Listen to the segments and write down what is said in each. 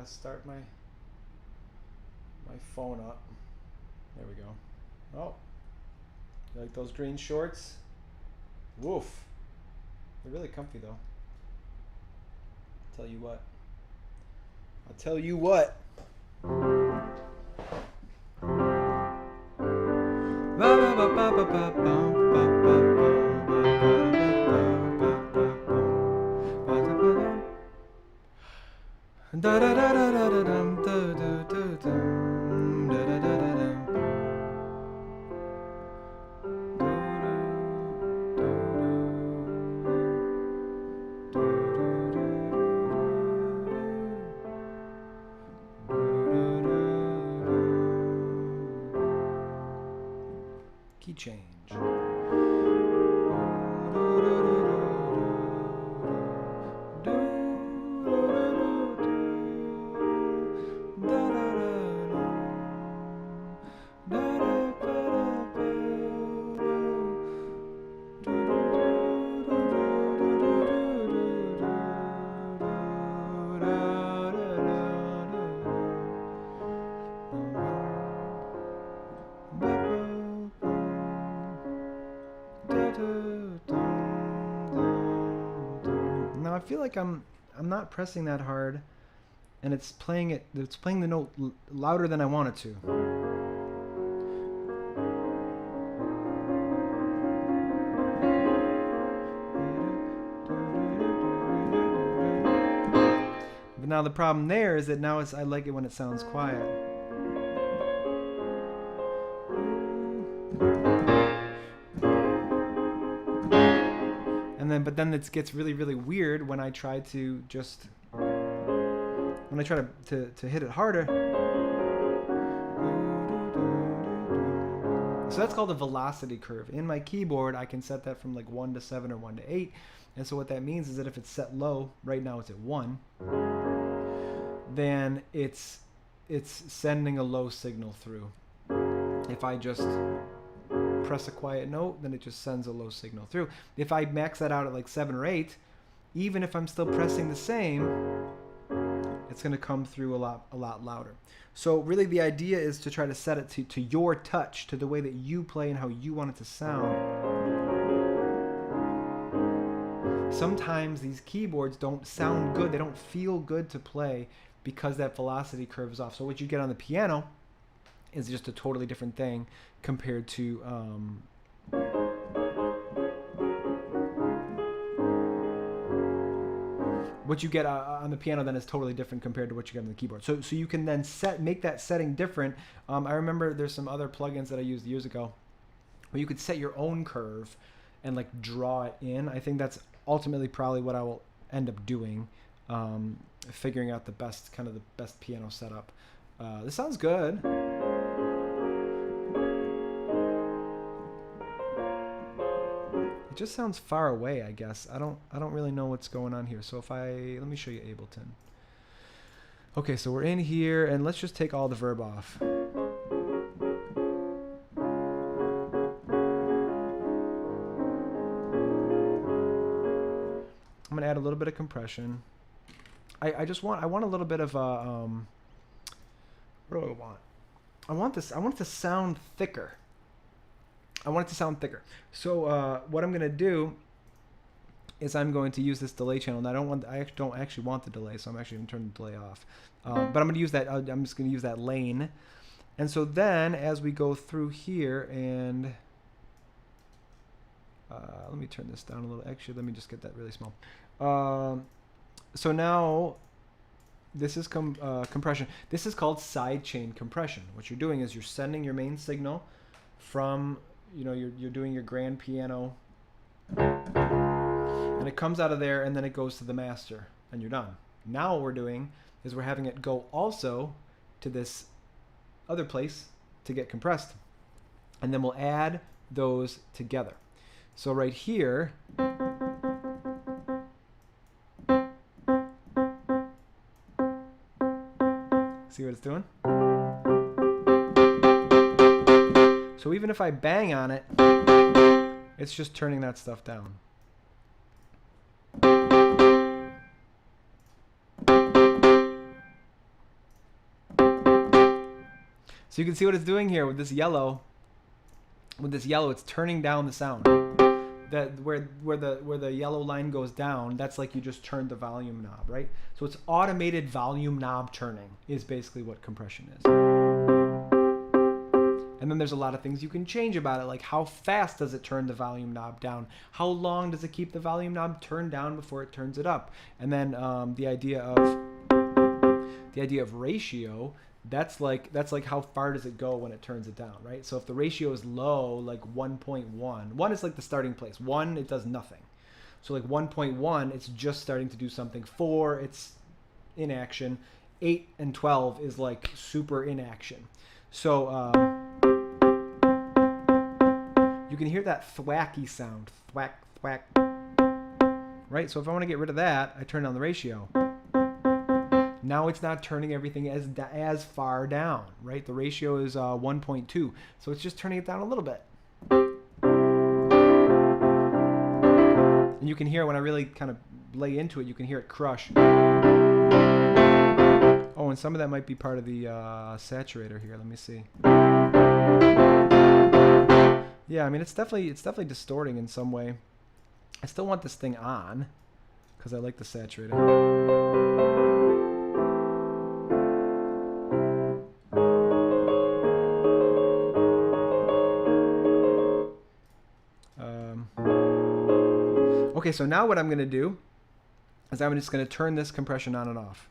gotta start my phone up. There we go. Oh, you like those green shorts? Woof. They're really comfy though. Tell you what. I'll tell you what. Key change. Now I feel like I'm not pressing that hard, and it's playing the note louder than I want it to. But now the problem there is that now I like it when it sounds quiet. But then it gets really, really weird when I try to hit it harder. So that's called a velocity curve. In my keyboard, I can set that from like 1 to 7 or 1 to 8. And so what that means is that if it's set low, right now it's at 1, then it's sending a low signal through. If I just press a quiet note, then it just sends a low signal through. If I max that out at like 7 or 8, even if I'm still pressing the same, it's going to come through a lot louder. So really the idea is to try to set it to your touch, to the way that you play and how you want it to sound. Sometimes these keyboards don't sound good, they don't feel good to play because that velocity curve is off. So what you get on the piano is just a totally different thing compared to what you get on the piano then is totally different compared to what you get on the keyboard. So you can then make that setting different. I remember there's some other plugins that I used years ago where you could set your own curve and like draw it in. I think that's ultimately probably what I will end up doing, figuring out the best piano setup. This sounds good. It just sounds far away, I guess. I don't really know what's going on here. So let me show you Ableton. Okay, so we're in here, and let's just take all the verb off. I'm gonna add a little bit of compression. I want a little bit of what do I want? I want it to sound thicker. So what I'm going to do is I'm going to use this delay channel. And I don't actually want the delay, so I'm actually going to turn the delay off. But I'm going to use that. I'm just going to use that lane. And so then as we go through here, and let me turn this down a little. Actually, let me just get that really small. So now this is compression. This is called sidechain compression. What you're doing is you're sending your main signal from, you're doing your grand piano, and it comes out of there, and then it goes to the master, and you're done. Now what we're doing is we're having it go also to this other place to get compressed, and then we'll add those together. So right here, see what it's doing? So even if I bang on it, it's just turning that stuff down. So you can see what it's doing here with this yellow. With this yellow, it's turning down the sound. That where the yellow line goes down, that's like you just turned the volume knob, right? So it's automated volume knob turning is basically what compression is. And then there's a lot of things you can change about it, like how fast does it turn the volume knob down? How long does it keep the volume knob turned down before it turns it up? And then the idea of ratio, that's like how far does it go when it turns it down, right? So if the ratio is low, like 1.1, 1 is like the starting place. 1, it does nothing. So like 1.1, it's just starting to do something. 4, it's in action. 8 and 12 is like super in action. So you can hear that thwacky sound, thwack, thwack, right? So if I want to get rid of that, I turn down the ratio. Now it's not turning everything as far down, right? The ratio is 1.2, so it's just turning it down a little bit. And you can hear when I really kind of lay into it, you can hear it crush. Oh, and some of that might be part of the saturator here. Let me see. Yeah, I mean it's definitely distorting in some way. I still want this thing on because I like the saturator. Okay, so now what I'm going to do is I'm just going to turn this compression on and off.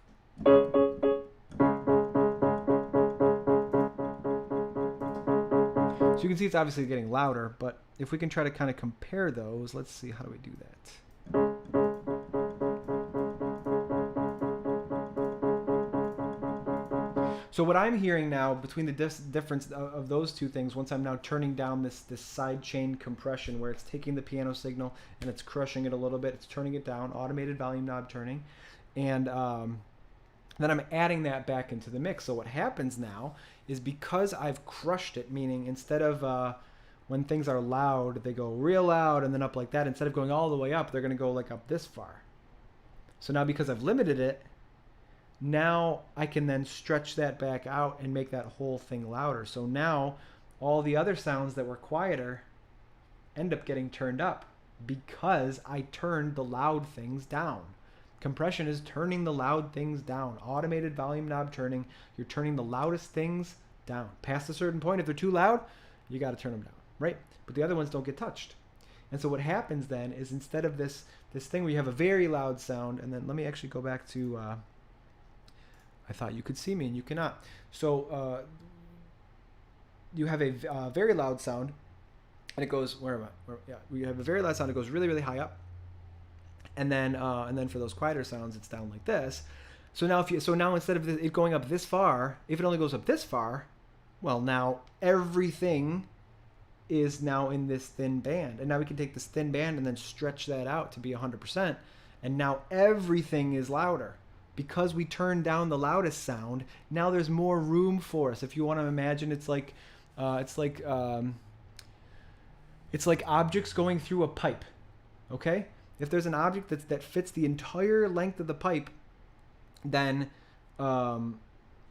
So you can see it's obviously getting louder, but if we can try to kind of compare those, let's see, how do we do that? So what I'm hearing now between the difference of those two things, once I'm now turning down this side chain compression where it's taking the piano signal and it's crushing it a little bit, it's turning it down, automated volume knob turning, and then I'm adding that back into the mix. So what happens now is because I've crushed it, meaning instead of when things are loud, they go real loud and then up like that, instead of going all the way up, they're going to go like up this far. So now because I've limited it, now I can then stretch that back out and make that whole thing louder. So now all the other sounds that were quieter end up getting turned up because I turned the loud things down. Compression is turning the loud things down. Automated volume knob turning, you're turning the loudest things down. Past a certain point, if they're too loud, you got to turn them down, right? But the other ones don't get touched. And so what happens then is instead of this thing where you have a very loud sound, and then let me actually go back to... I thought you could see me and you cannot. So you have a very loud sound, and it goes we have a very loud sound. It goes really, really high up, and then for those quieter sounds, it's down like this. So now instead of it going up this far, if it only goes up this far, well, now everything is now in this thin band, and now we can take this thin band and then stretch that out to be 100%, and now everything is louder. Because we turned down the loudest sound, now there's more room for us. If you want to imagine, it's like objects going through a pipe. Okay, if there's an object that fits the entire length of the pipe, then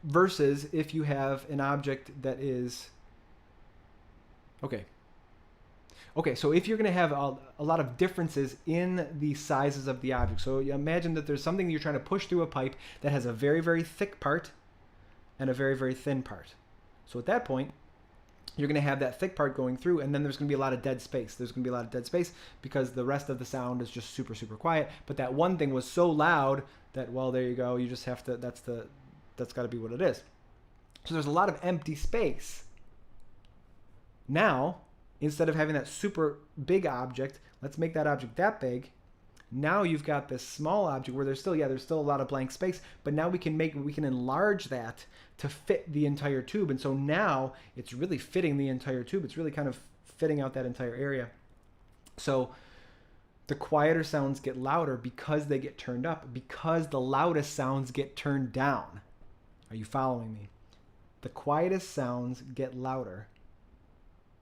versus if you have an object that is Okay, so if you're going to have a lot of differences in the sizes of the object, so you imagine that there's something you're trying to push through a pipe that has a very, very thick part and a very, very thin part. So at that point, you're going to have that thick part going through, and then there's going to be a lot of dead space. There's going to be a lot of dead space because the rest of the sound is just super, super quiet. But that one thing was so loud that, well, there you go. You just have to, that's got to be what it is. So there's a lot of empty space. Now, instead of having that super big object, let's make that object that big. Now you've got this small object where there's still a lot of blank space, but now we can enlarge that to fit the entire tube. And so now it's really fitting the entire tube. It's really kind of fitting out that entire area. So the quieter sounds get louder because they get turned up, because the loudest sounds get turned down. Are you following me? The quietest sounds get louder.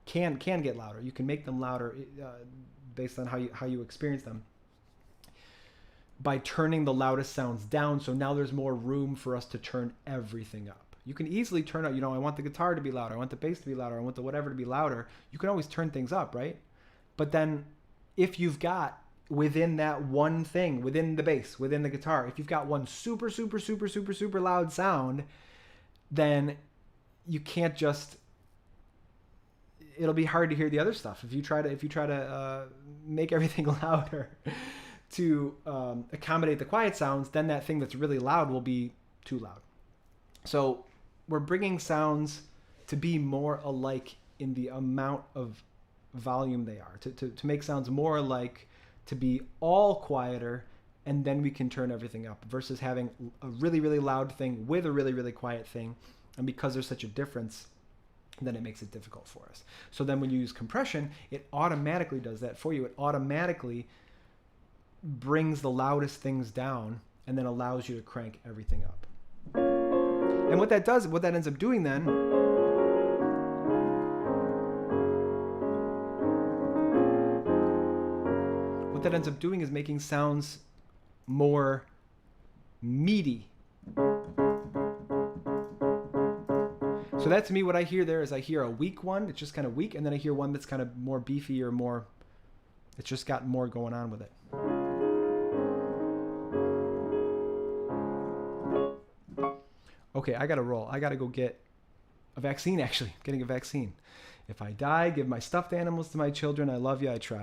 Can get louder. You can make them louder based on how you experience them by turning the loudest sounds down. So now there's more room for us to turn everything up. You can easily turn up, I want the guitar to be louder, I want the bass to be louder, I want the whatever to be louder. You can always turn things up, right? But then if you've got within that one thing, within the bass, within the guitar, if you've got one super, super, super, super, super loud sound, then you can't just, it'll be hard to hear the other stuff. If you try to make everything louder to accommodate the quiet sounds, then that thing that's really loud will be too loud. So we're bringing sounds to be more alike in the amount of volume they are, to make sounds more alike, to be all quieter, and then we can turn everything up, versus having a really, really loud thing with a really, really quiet thing. And because there's such a difference, then it makes it difficult for us. So then when you use compression, it automatically does that for you. It automatically brings the loudest things down and then allows you to crank everything up. And what that ends up doing then, what that ends up doing is making sounds more meaty. So that, to me, what I hear there is I hear a weak one, it's just kind of weak, and then I hear one that's kind of more beefy or more, it's just got more going on with it. Okay, I gotta roll. I gotta go get a vaccine, actually. I'm getting a vaccine. If I die, give my stuffed animals to my children. I love you, I try.